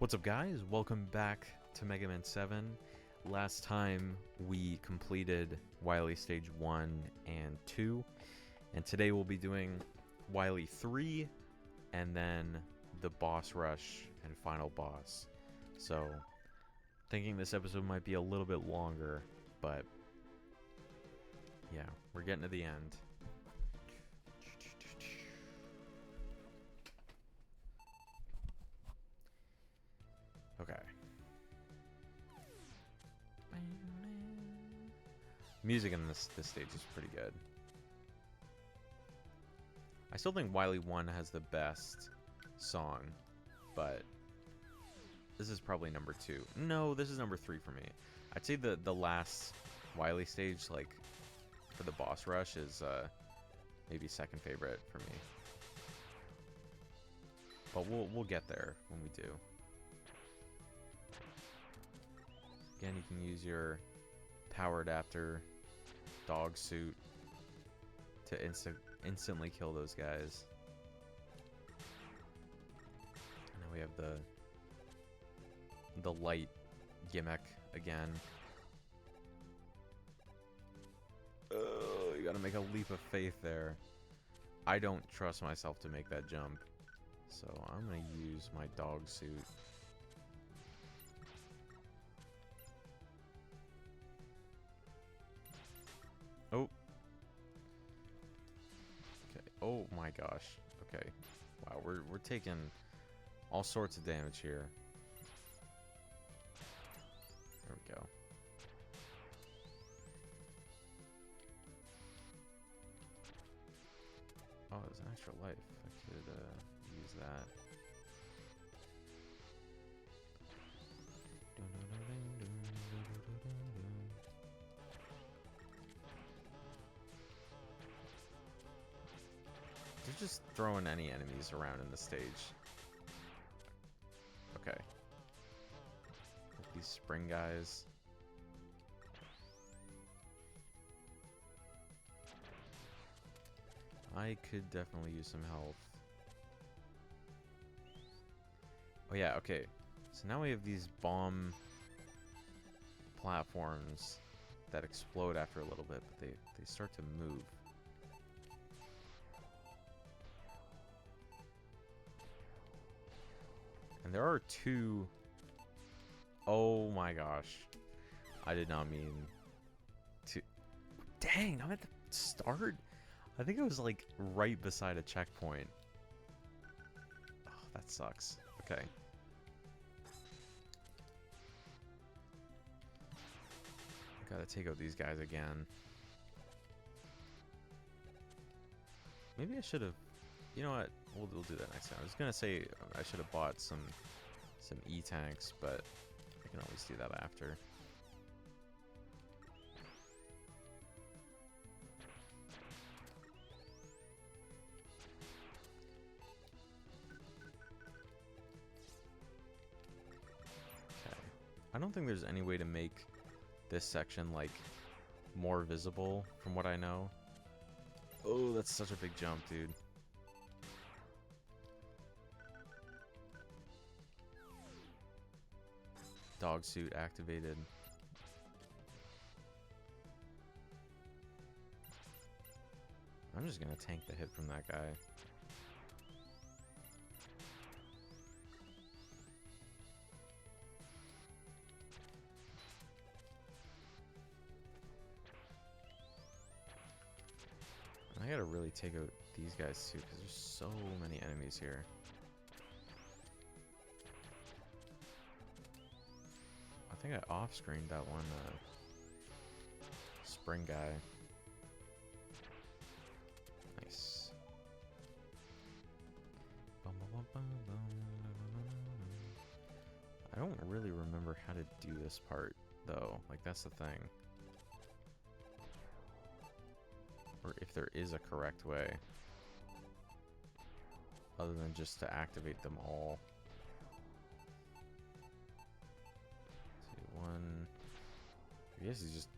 What's up, guys? Welcome back to Mega Man 7. Last time we completed Wily Stage 1 and 2, and today we'll be doing Wily 3 and then the boss rush and final boss. So, thinking this episode might be a little bit longer, but yeah, we're getting to the end. Okay. Music in this stage is pretty good. I still think Wily 1 has the best song, but this is probably number 2. No, this is number 3 for me. I'd say the last Wily stage, like, for the boss rush is maybe second favorite for me. But we'll get there when we do. Again, you can use your power adapter dog suit to instantly kill those guys. And now we have the light gimmick again. Oh, you gotta make a leap of faith there. I don't trust myself to make that jump, so I'm gonna use my dog suit. Oh. Okay. Oh my gosh. Okay. Wow, we're taking all sorts of damage here. There we go. Oh, there's an extra life. I could use that. They're just throwing any enemies around in the stage. Okay. These spring guys. I could definitely use some health. Oh yeah, okay. So now we have these bomb platforms that explode after a little bit, but they start to move. And there are two... Oh my gosh. I did not mean to... Dang, I'm at the start? I think it was like right beside a checkpoint. Oh, that sucks. Okay. Gotta take out these guys again. Maybe I should have... You know what? We'll do that next time. I was gonna say I should have bought some E-tanks, but I can always do that after. Okay. I don't think there's any way to make this section like more visible from what I know. Oh, that's such a big jump, dude. Dog suit activated. I'm just gonna tank the hit from that guy. I gotta really take out these guys too, because there's so many enemies here. I think I off-screened that one spring guy. Nice. I don't really remember how to do this part, though. Like, that's the thing. Or if there is a correct way. Other than just to activate them all. One. I guess he's just...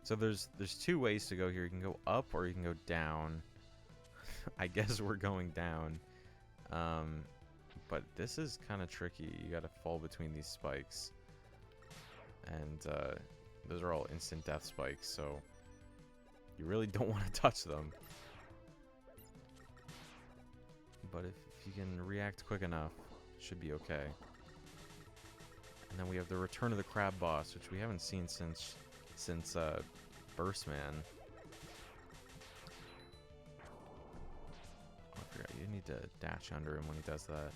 So there's two ways to go here. You can go up or you can go down. I guess we're going down. But this is kind of tricky. You gotta fall between these spikes. And those are all instant death spikes, so you really don't want to touch them. But if you can react quick enough, it should be okay. And then we have the Return of the Crab boss, which we haven't seen since Burst Man. Oh, I forgot, you need to dash under him when he does that.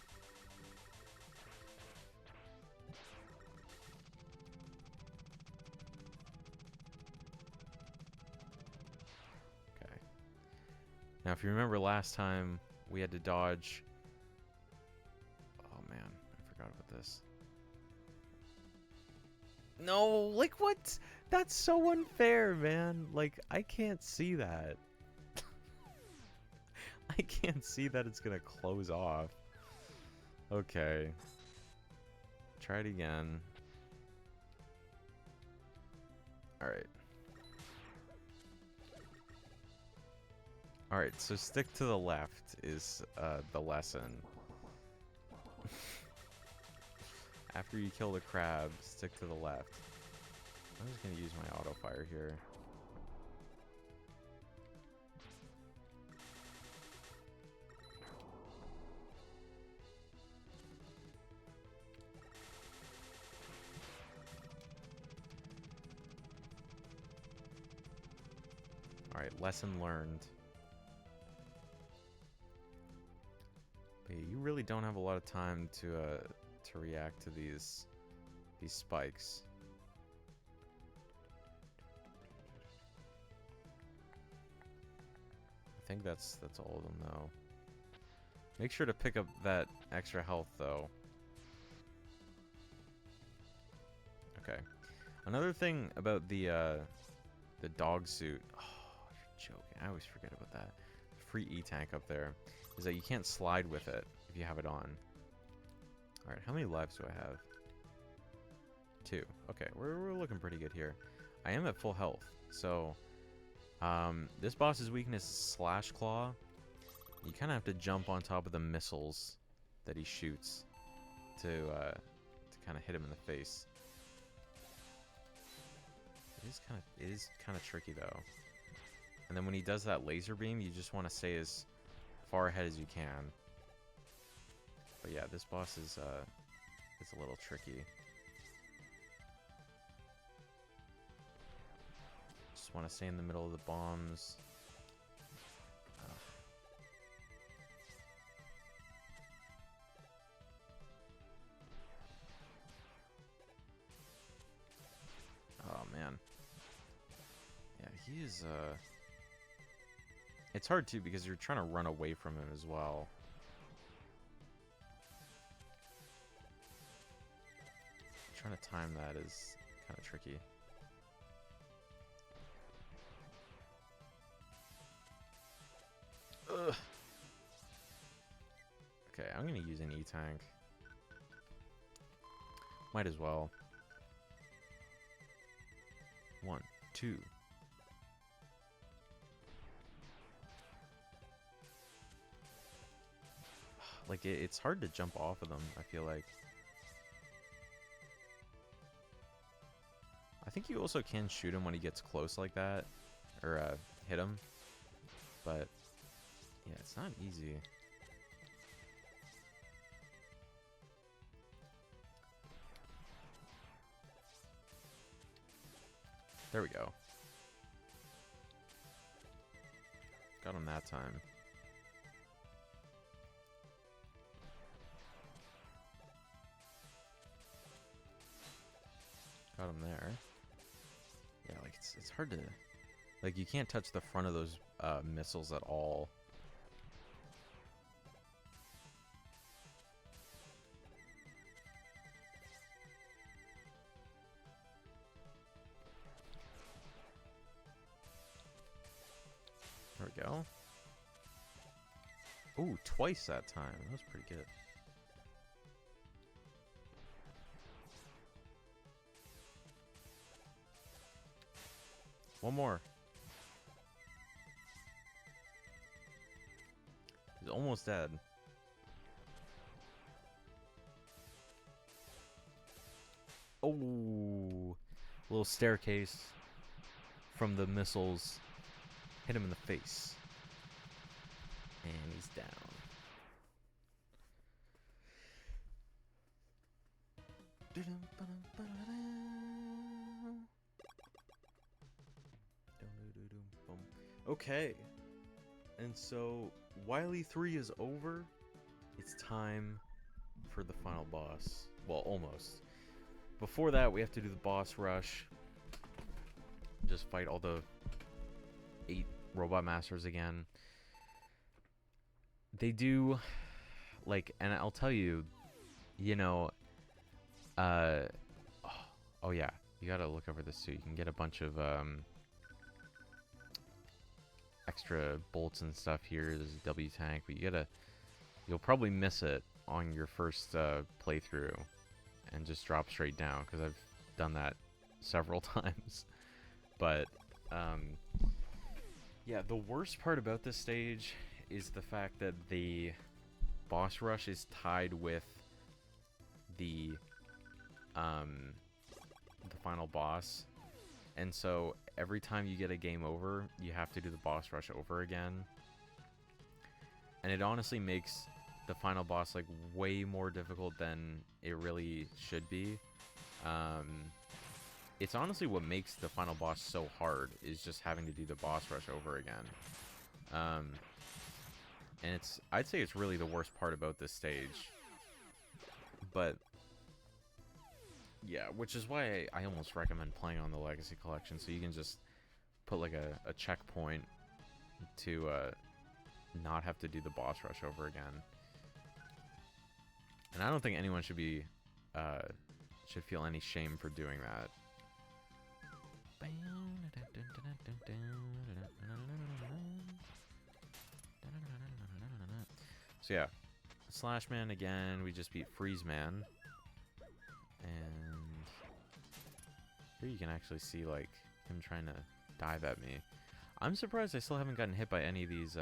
Okay. Now, if you remember last time, we had to dodge... Oh man, I forgot about this. No, like what? That's so unfair, man. Like, I can't see that. I can't see that it's gonna close off. Okay. Try it again. Alright. Alright, so stick to the left is the lesson. After you kill the crab, stick to the left. I'm just gonna use my auto fire here. Alright, lesson learned. But you really don't have a lot of time to react to these spikes. I think that's all of them though. Make sure to pick up that extra health though. Okay. Another thing about the dog suit. Oh, you're joking. I always forget about that. Free E-tank up there is that you can't slide with it if you have it on. Alright, how many lives do I have? 2. Okay, we're looking pretty good here. I am at full health, so this boss's weakness is Slash Claw. You kind of have to jump on top of the missiles that he shoots to kind of hit him in the face. It is kind of tricky though. And then when he does that laser beam, you just want to stay as far ahead as you can. But yeah, this boss is it's a little tricky. Just want to stay in the middle of the bombs. Oh man. Yeah, he is it's hard too because you're trying to run away from him as well. Trying to time that is kind of tricky. Ugh. Okay, I'm gonna use an E-tank. Might as well. 1, 2. Like, it's hard to jump off of them, I feel like. I think you also can shoot him when he gets close like that. Or, hit him. But, yeah, it's not easy. There we go. Got him that time. Got him there. Yeah, like it's hard to, like, you can't touch the front of those missiles at all. There we go. Ooh, twice that time. That was pretty good. One more. He's almost dead. Oh, little staircase from the missiles hit him in the face. And he's down. Okay. And so, Wily 3 is over. It's time for the final boss. Well, almost. Before that, we have to do the boss rush. Just fight all the 8 robot masters again. They do, like, and I'll tell you, you know, oh yeah, you gotta look over this too. You can get a bunch of extra bolts and stuff here. There's a W tank, but you'll probably miss it on your first playthrough and just drop straight down, because I've done that several times. But yeah, the worst part about this stage is the fact that the boss rush is tied with the final boss, and so every time you get a game over, you have to do the boss rush over again, and it honestly makes the final boss like way more difficult than it really should be. It's honestly what makes the final boss so hard, is just having to do the boss rush over again. And I'd say it's really the worst part about this stage. But yeah, which is why I almost recommend playing on the Legacy Collection, so you can just put like a checkpoint to not have to do the boss rush over again. And I don't think anyone should feel any shame for doing that. So yeah, Slash Man again. We just beat Freeze Man, and here you can actually see like him trying to dive at me. I'm surprised I still haven't gotten hit by any of these.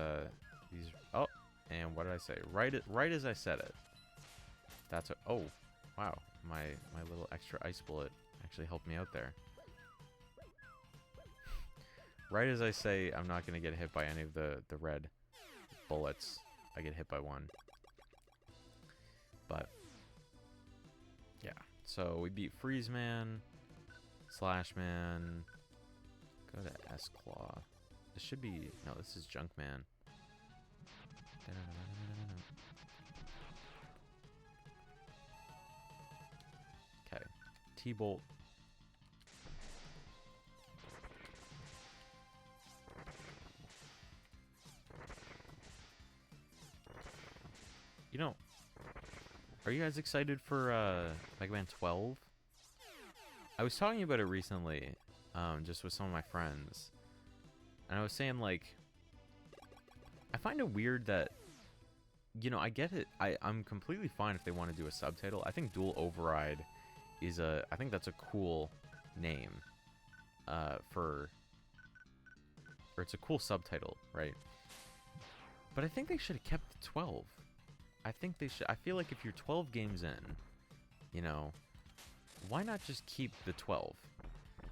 Oh, and what did I say? Right as I said it. That's a, oh, wow. My little extra ice bullet actually helped me out there. Right as I say I'm not going to get hit by any of the red bullets, I get hit by one. But yeah, so we beat Freeze Man, Slash Man, go to S-Claw. This should be, no, this is Junk Man. Okay, T-Bolt. You know, are you guys excited for Mega Man 12? I was talking about it recently, just with some of my friends, and I was saying, like, I find it weird that, you know, I get it. I'm completely fine if they want to do a subtitle. I think Dual Override is I think that's a cool name, or it's a cool subtitle, right? But I think they should have kept the 12. I think they should. I feel like if you're 12 games in, you know, why not just keep the 12?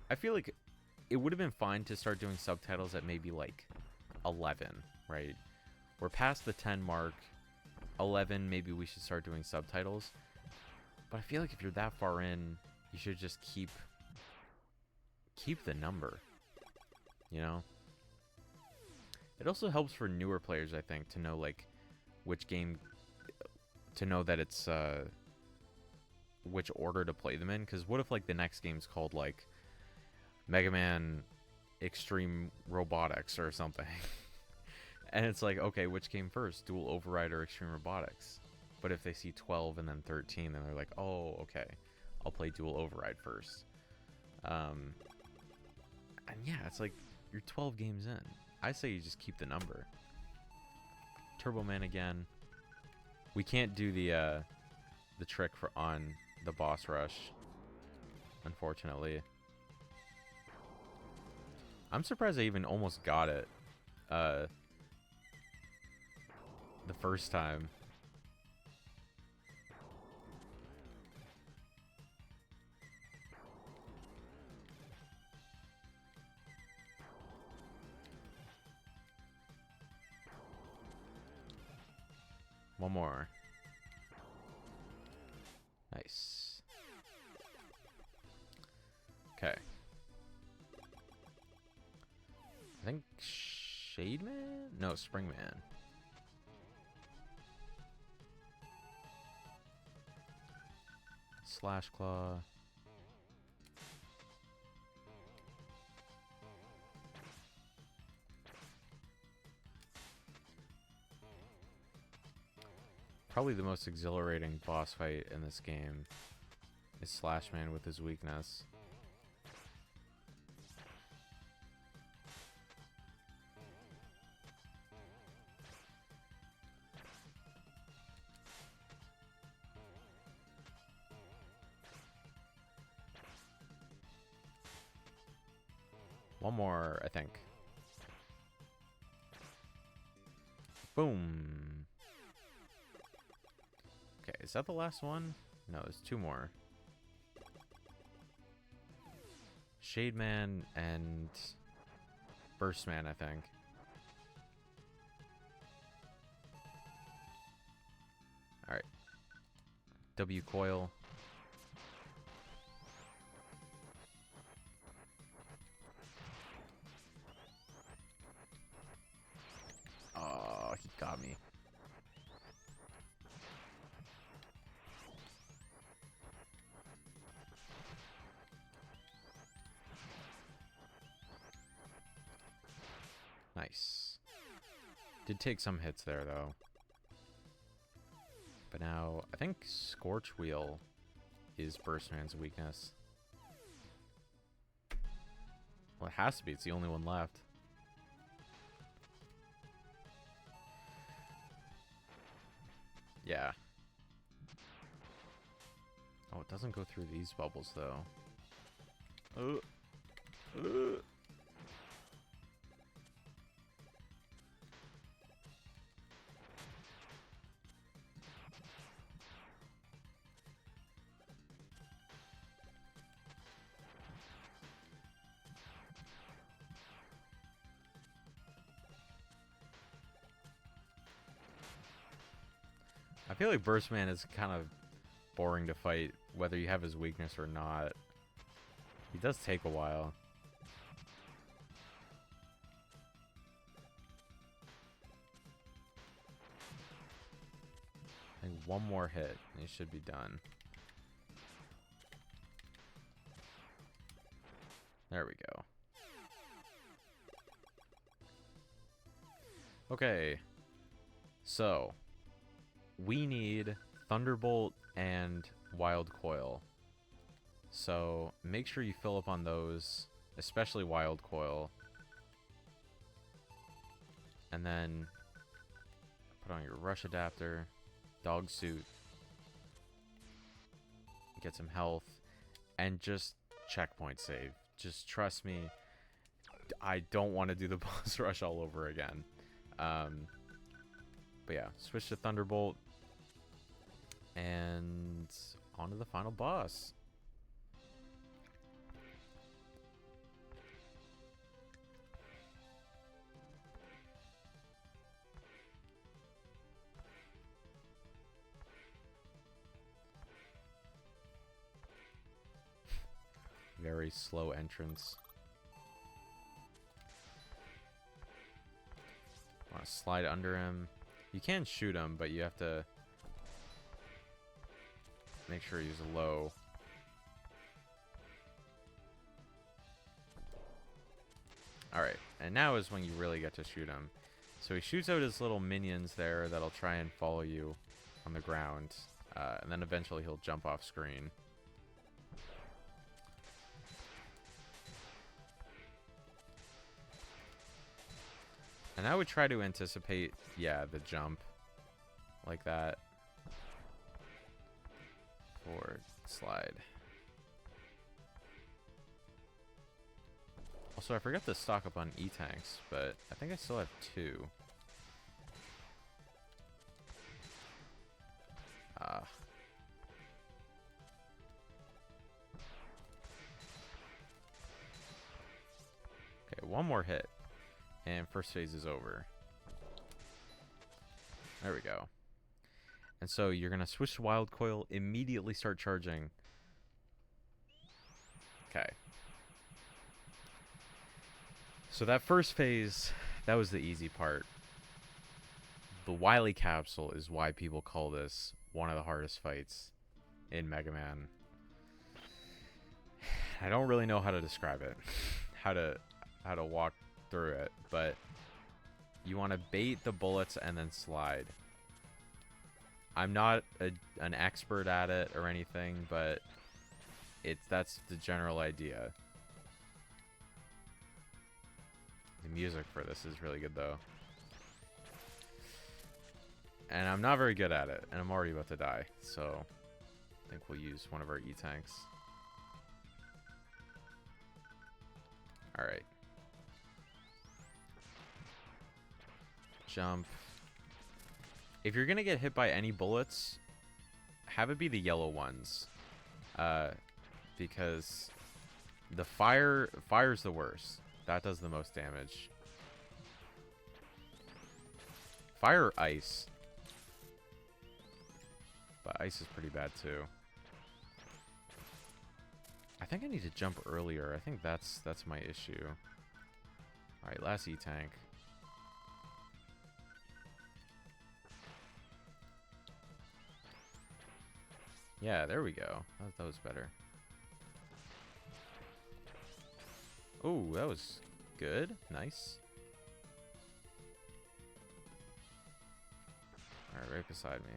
I feel like it would have been fine to start doing subtitles at maybe like 11, right? We're past the 10 mark. 11, maybe we should start doing subtitles. But I feel like if you're that far in, you should just keep the number, you know? It also helps for newer players, I think, to know like which game, to know that it's which order to play them in. Because what if like the next game's called like Mega Man Extreme Robotics or something? And it's like, okay, which came first, Dual Override or Extreme Robotics? But if they see 12 and then 13, then they're like, oh, okay, I'll play Dual Override first. And yeah, it's like, you're 12 games in. I say you just keep the number. Turbo Man again. We can't do the trick on the boss rush, unfortunately. I'm surprised I even almost got it the first time. One more. Nice. Okay. I think Shade Man? No, Spring Man. Slash Claw. Probably the most exhilarating boss fight in this game is Slash Man with his weakness. One more, I think. Boom. Okay, is that the last one? No, there's two more. Shade Man and Burst Man, I think. Alright. W Coil. Oh, he got me. Nice. Did take some hits there, though. But now, I think Scorch Wheel is Burst Man's weakness. Well, it has to be. It's the only one left. Yeah. Oh, it doesn't go through these bubbles, though. I feel like Burst Man is kind of boring to fight, whether you have his weakness or not. He does take a while. I think one more hit, and he should be done. There we go. Okay. So, we need Thunderbolt and Wild Coil. So, make sure you fill up on those, especially Wild Coil. And then put on your Rush Adapter, Dog Suit, get some health, and just checkpoint save. Just trust me, I don't want to do the boss rush all over again. But yeah, switch to Thunderbolt, and on to the final boss. Very slow entrance. Want to slide under him. You can shoot him, but you have to make sure he's low. Alright, and now is when you really get to shoot him. So he shoots out his little minions there that'll try and follow you on the ground. And then eventually he'll jump off screen. And I would try to anticipate, yeah, the jump. Like that. Forward, slide. Also, I forgot to stock up on E-Tanks, but I think I still have 2. Okay, one more hit. And first phase is over. There we go. And so you're going to switch to Wild Coil, immediately start charging. Okay. So that first phase, that was the easy part. The Wily capsule is why people call this one of the hardest fights in Mega Man. I don't really know how to describe it, how to walk through it, but you want to bait the bullets and then slide. I'm not an expert at it or anything, but that's the general idea. The music for this is really good, though. And I'm not very good at it, and I'm already about to die, so I think we'll use one of our E-tanks. Alright. Jump. If you're gonna get hit by any bullets, have it be the yellow ones. Because the fire's the worst. That does the most damage. Fire or ice. But ice is pretty bad too. I think I need to jump earlier. I think that's my issue. Alright, last E-tank. Yeah, there we go. That was better. Oh, that was good. Nice. Alright, right beside me.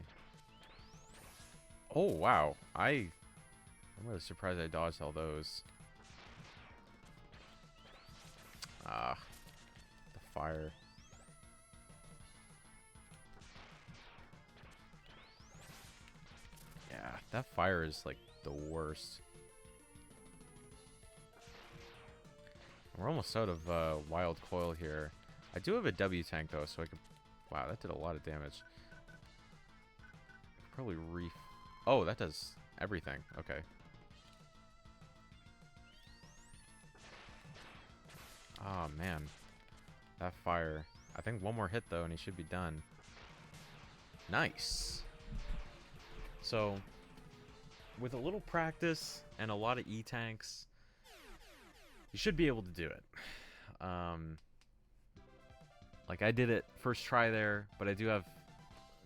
Oh, wow. I'm really surprised I dodged all those. Ah. The fire. Yeah, that fire is like the worst. We're almost out of wild coil here. I do have a W tank though, so I could... Wow, that did a lot of damage. Probably Oh, that does everything. Okay. Oh, man. That fire. I think one more hit, though, and he should be done. Nice. So, with a little practice and a lot of E-tanks, you should be able to do it. Like, I did it first try there, but I do have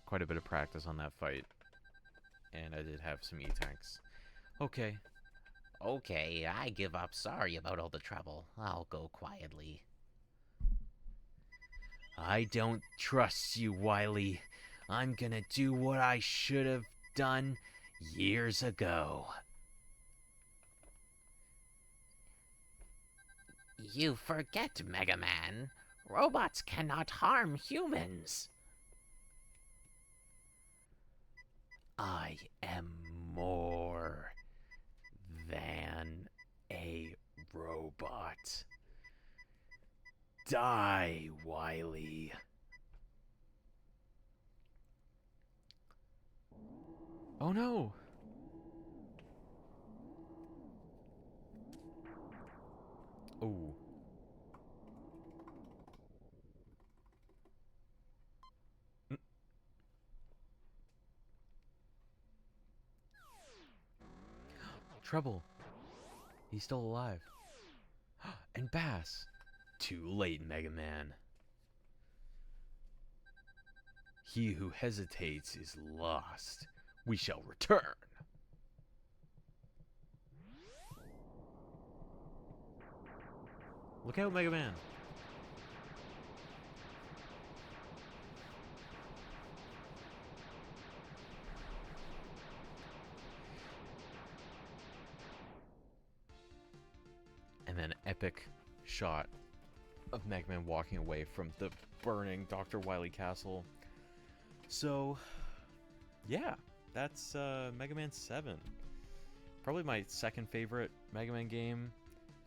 quite a bit of practice on that fight. And I did have some E-tanks. Okay. Okay, I give up. Sorry about all the trouble. I'll go quietly. I don't trust you, Wily. I'm gonna do what I should have done years ago. You forget, Mega Man. Robots cannot harm humans. I am more than a robot. Die, Wily. Oh no! Oh. Trouble. He's still alive. And Bass. Too late, Mega Man. He who hesitates is lost. We shall return. Look out, Mega Man. And then epic shot of Mega Man walking away from the burning Dr. Wily Castle. So, yeah, that's Mega Man 7. Probably my second favorite Mega Man game.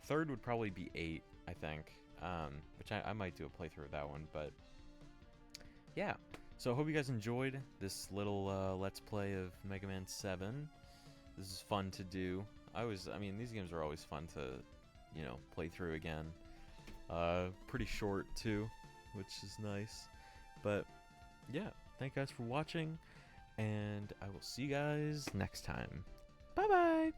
Third would probably be 8, I think. Which I might do a playthrough of that one, but yeah. So I hope you guys enjoyed this little Let's Play of Mega Man 7. This is fun to do. I mean, these games are always fun to, you know, play through again. Pretty short too, which is nice. But yeah, thank you guys for watching, and I will see you guys next time. Bye bye!